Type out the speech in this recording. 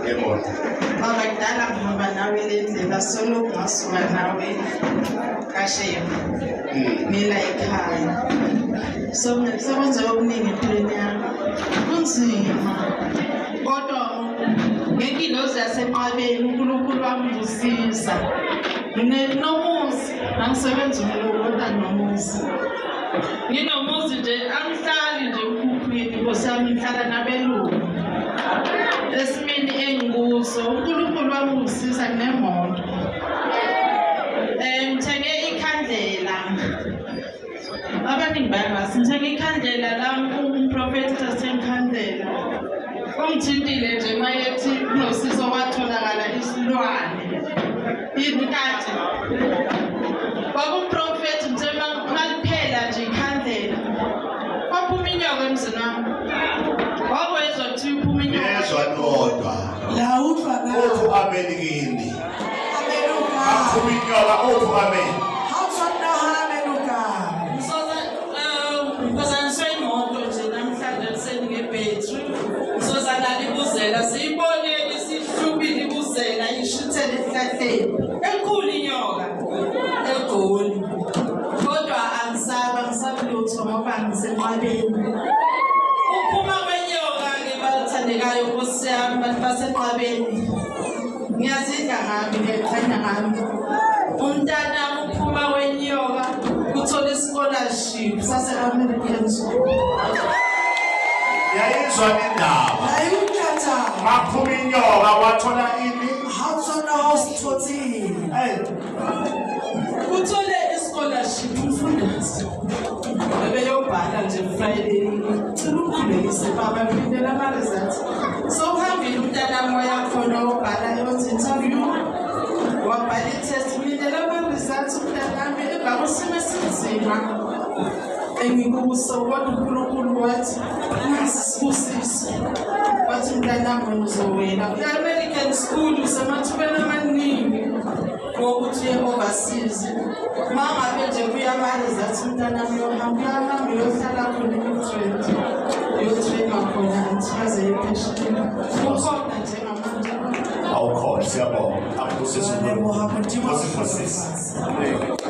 Yebo. Bakudala ngihamba nawe le ndlela solo ngasuka nawe kasheya. Mina ekhaya. So ngisebenza okuningi empilweni yami. Kunzima. Kodwa ngenkilozi yaseMqabeni uNkulunkulu wamvusisa. Nginomuzi, angisebenzi umlungu kodwa nginomuzi. Nginomuzi nje angihlali nje ukhuphini Nkosi yami ngihlala nabelungu. Esimeni engikuso uNkulunkulu wangivusisa nemoto. Ngithenge ikhandlela. Abaningi bayazi ngithenge ikhandlela la umprofeti sasenkhandlela. Ungithintile nje mayethi kuNosizo kwatholakala isilwane. Inkathi. Kwakuprofeti ngithema ngaliphela nje ikhandlela. Kwaphuma inyoka emzini wami. Wakwezwa ukuthi uphuma inyoka. Yezwa kodwa. La uthwa na. Uthi amen kini. Aleluya. Aphuma inyoka uthi amen. Hawusona haleluya. Ngizosana imoto nje namhlanje ekuseni ngebhetri. Ngizosana ibuzela siyibonile isihlubile ibuzela ishithele esihlahleni. Enkulu inyoka. Egoli. Kodwa angisaba lutho ngoba ngiseMqabeni. Uphuma kwenyoka ke bathandekayo Nkosi yami bantu baseMqabeni. Ngiyazidla ngami ngiyakhanya ngami. Umntana uphuma kwenyoka uthola ischolarship sase-American School. Yayizwa indaba. Ayuthatha. Maphuma inyoka wathola ini? Hawusona hospital. Uthole ischolarship umfundisi. Bebeyobhala nje Friday. Cela ukhulekise baba ngilindele ama-results. So uhambile umntana wami khona obhala yonke interview. Wabhala i-test ngilindele ama-results umntana wami ebakwisimo esinzima. Engikuso kodwa uNkulunkulu wathi ngasisibusise. Wathi umntana wami uzowela. Ku-American School usemathubeni amaningi. Ngokuthi uye overseas. Mangabe nje kuya ama-results umntana wami uyahamba uyohlala khona e-Midrand. Uyotrainwa khona until aze epheshini. Ukhona njengamanje. Awukhona siyabonga. Akubusisa uNkulunkulu. Muhammad Nkosi.